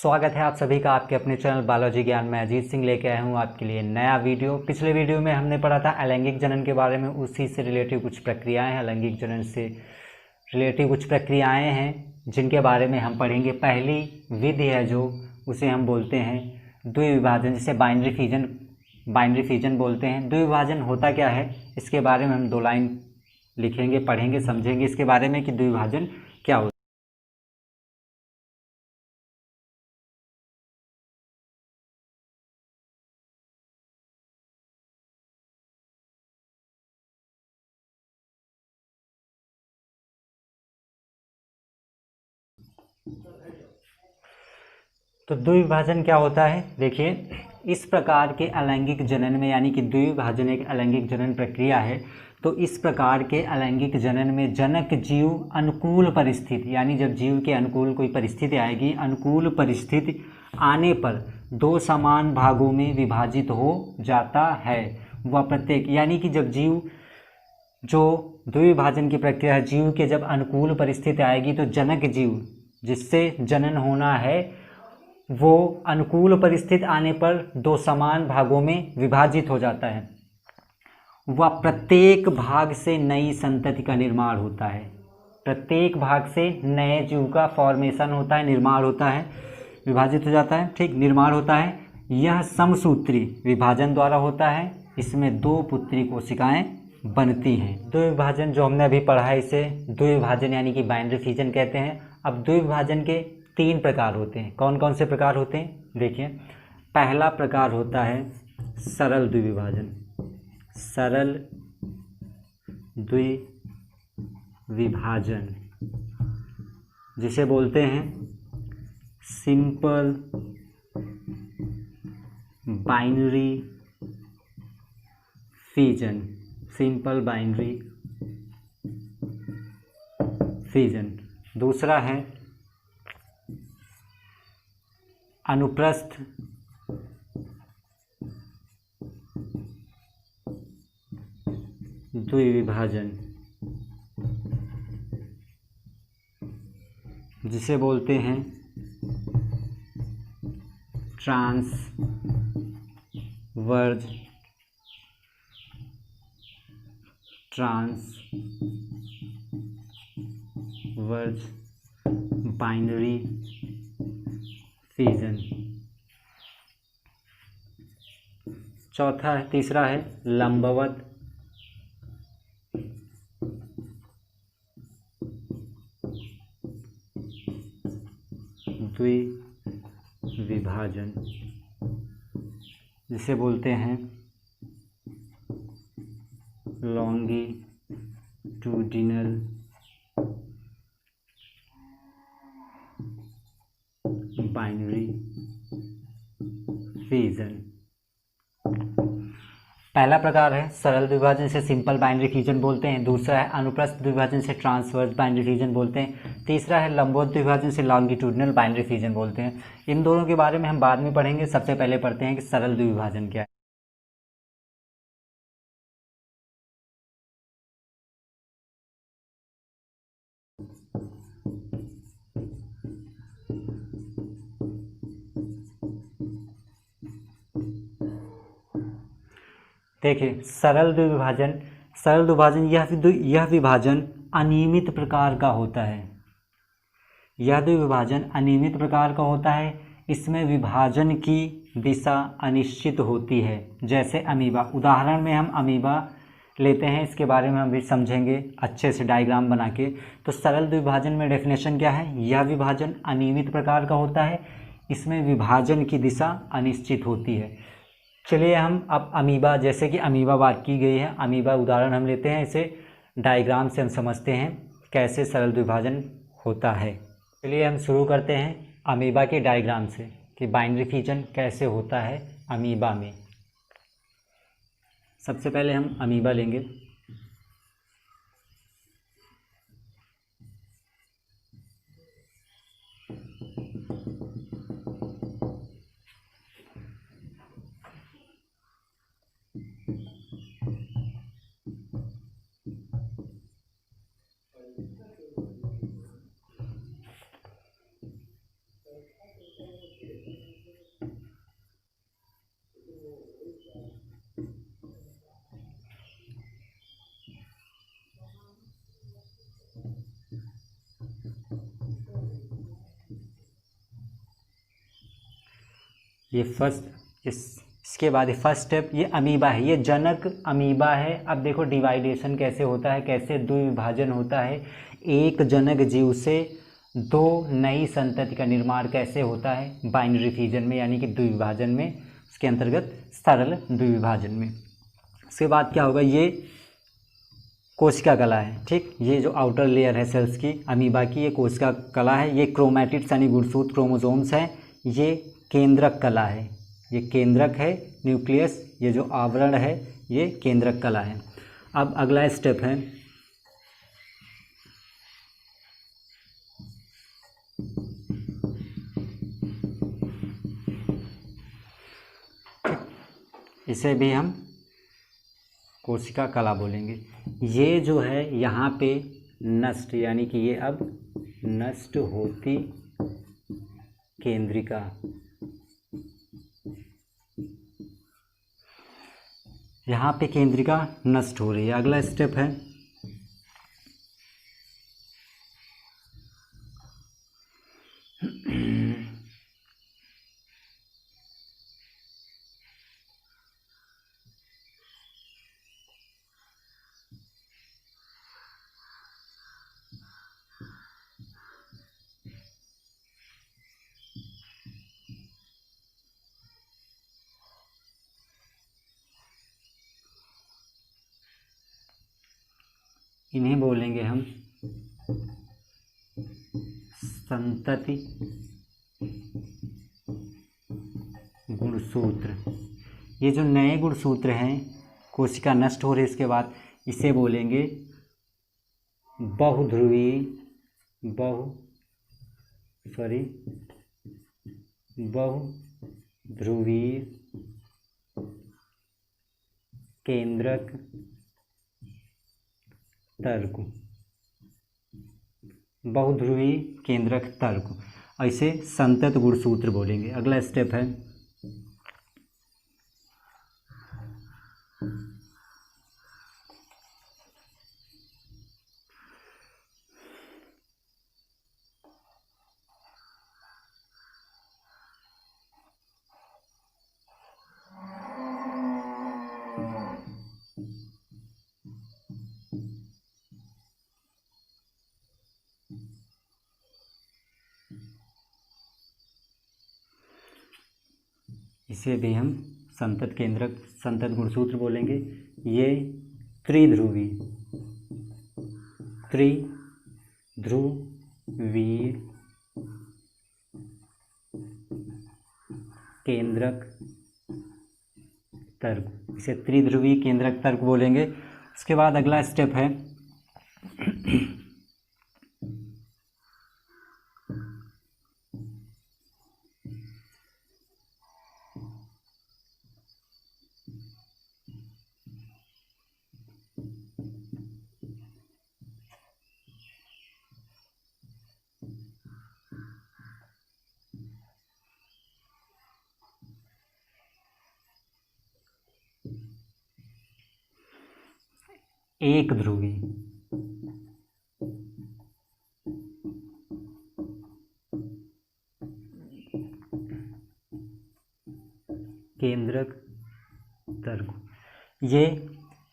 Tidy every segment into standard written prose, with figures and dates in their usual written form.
स्वागत है आप सभी का आपके अपने चैनल बायोलॉजी ज्ञान में। अजीत सिंह लेके आया हूँ आपके लिए नया वीडियो। पिछले वीडियो में हमने पढ़ा था अलैंगिक जनन के बारे में, उसी से रिलेटिव कुछ प्रक्रियाएं हैं, अलैंगिक जनन से रिलेटिव कुछ प्रक्रियाएं हैं जिनके बारे में हम पढ़ेंगे। पहली विधि है जो उसे हम बोलते हैं द्विविभाजन, जिसे बाइनरी फिजन बोलते हैं। द्विविभाजन होता क्या है इसके बारे में हम 2 लाइन लिखेंगे, पढ़ेंगे, समझेंगे इसके बारे में कि द्विविभाजन क्या होता है। तो द्विविभाजन क्या होता है, देखिए इस प्रकार के अलैंगिक जनन में, यानी कि द्विविभाजन एक अलैंगिक जनन प्रक्रिया है। तो इस प्रकार के अलैंगिक जनन में जनक जीव अनुकूल परिस्थिति, यानी जब जीव के अनुकूल कोई परिस्थिति आएगी, अनुकूल परिस्थिति आने पर 2 समान भागों में विभाजित हो जाता है। वह प्रत्येक, यानी कि जब जीव, जो द्विविभाजन की प्रक्रिया है, जीव के जब अनुकूल परिस्थिति आएगी तो जनक जीव जिससे जनन होना है वो अनुकूल परिस्थिति आने पर 2 समान भागों में विभाजित हो जाता है। वह प्रत्येक भाग से नई संतति का निर्माण होता है। प्रत्येक भाग से नए जीव का फॉर्मेशन होता है, निर्माण होता है, विभाजित हो जाता है, ठीक, निर्माण होता है। यह समसूत्री विभाजन द्वारा होता है। इसमें 2 पुत्री कोशिकाएं बनती हैं। द्विविभाजन जो हमने अभी पढ़ा है इसे द्विविभाजन यानी कि बाइनरी फिजन कहते हैं। अब द्विविभाजन के 3 प्रकार होते हैं। कौन कौन से प्रकार होते हैं, देखिए पहला प्रकार होता है सरल द्विविभाजन। सरल द्विविभाजन जिसे बोलते हैं simple binary fission. Simple binary fission. दूसरा है अनुप्रस्थ द्विविभाजन जिसे बोलते हैं ट्रांसवर्ज बाइनरी फिजन। तीसरा है लंबवत द्विविभाजन जिसे बोलते हैं लॉन्गिट्यूडिनल बाइनरी फिजन। पहला प्रकार है सरल द्विविभाजन से सिंपल बाइनरी फिजन बोलते हैं। दूसरा है अनुप्रस्थ द्विविभाजन से ट्रांसवर्स बाइनरी फिजन बोलते हैं। तीसरा है लंबवत द्विविभाजन से लॉन्गिट्यूडिनल बाइनरी फिजन बोलते हैं। इन दोनों के बारे में हम बाद में पढ़ेंगे। सबसे पहले पढ़ते हैं कि सरल द्विविभाजन क्या है। देखिए सरल द्विविभाजन यह विभाजन अनियमित प्रकार का होता है। यह द्विविभाजन अनियमित प्रकार का होता है। इसमें विभाजन की दिशा अनिश्चित होती है। जैसे अमीबा, उदाहरण में हम अमीबा लेते हैं, इसके बारे में हम भी समझेंगे अच्छे से डायग्राम बना के। तो सरल द्विविभाजन में डेफिनेशन क्या है, यह विभाजन अनियमित प्रकार का होता है, इसमें विभाजन की दिशा अनिश्चित होती है। चलिए हम अब अमीबा, जैसे कि अमीबा बात की गई है, अमीबा उदाहरण हम लेते हैं, इसे डायग्राम से हम समझते हैं कैसे सरल द्विविभाजन होता है। चलिए हम शुरू करते हैं अमीबा के डायग्राम से कि बाइनरी फिजन कैसे होता है अमीबा में। सबसे पहले हम अमीबा लेंगे। ये फर्स्ट, इसके बाद फर्स्ट स्टेप ये अमीबा है, ये जनक अमीबा है। अब देखो डिवाइडेशन कैसे होता है, कैसे द्विविभाजन होता है। एक जनक जीव से दो नई संतति का निर्माण कैसे होता है, बाइनरी फिजन में यानी कि द्विविभाजन में, उसके अंतर्गत सरल द्विविभाजन में। उसके बाद क्या होगा, ये कोशिका कला है, ठीक। ये जो आउटर लेयर है सेल्स की अमीबा की, ये कोशिका कला है। ये क्रोमैटिड्स यानी गुणसूत्र क्रोमोसोम्स हैं। ये केंद्रक कला है, ये केंद्रक है न्यूक्लियस, ये जो आवरण है ये केंद्रक कला है। अब अगला स्टेप है इसे भी हम कोशिका कला बोलेंगे। ये जो है यहाँ पे नष्ट यानी कि ये अब नष्ट होती केंद्रिका, यहाँ पे केंद्रिका नष्ट हो रही है। अगला स्टेप है इन्हें बोलेंगे हम संतति गुणसूत्र। ये जो नए गुणसूत्र हैं कोशिका नष्ट हो रही है इसके बाद, इसे बोलेंगे बहुध्रुवीय केंद्रक तर्क, बहुध्रुवीय केंद्रक तर्क, ऐसे संतत गुणसूत्र बोलेंगे। अगला स्टेप है इसे भी हम संतत केंद्रक संतत गुणसूत्र बोलेंगे। ये त्रिध्रुवीय केंद्रक तर्क, इसे त्रिध्रुवीय केंद्रक तर्क बोलेंगे। उसके बाद अगला स्टेप है एक ध्रुवी केंद्रक तर्क। ये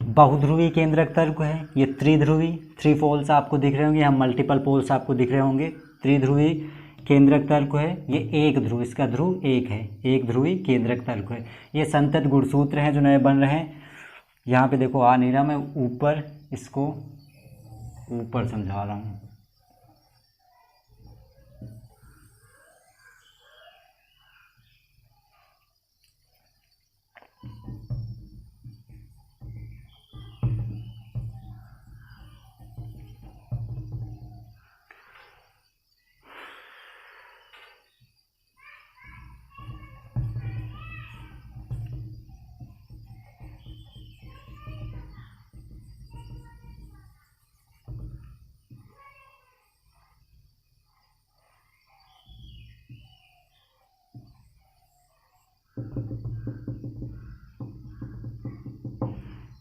बहुध्रुवी केंद्रक तर्क है। ये त्रिध्रुवी, थ्री पोल्स आपको दिख रहे होंगे, यहाँ मल्टीपल पोल्स आपको दिख रहे होंगे। त्रिध्रुवी केंद्रक तर्क है। ये एक ध्रुव, इसका ध्रुव एक है, एक ध्रुवी केंद्रक तर्क है। ये संतत गुणसूत्र हैं जो नए बन रहे हैं। यहाँ पे देखो आ नहीं रहा, मैं ऊपर इसको ऊपर समझा रहा हूँ।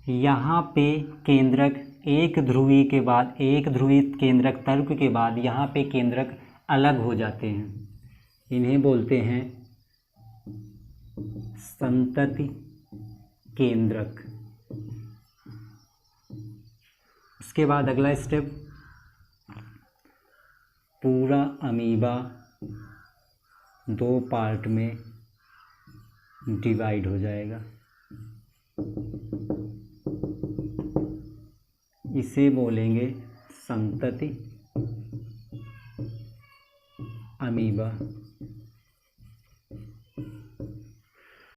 यहाँ पे केंद्रक एक ध्रुवी के बाद, एक ध्रुवी केंद्रक तर्क के बाद यहाँ पे केंद्रक अलग हो जाते हैं। इन्हें बोलते हैं संतति केंद्रक। उसके बाद अगला स्टेप, पूरा अमीबा 2 पार्ट में डिवाइड हो जाएगा। इसे बोलेंगे संतति अमीबा।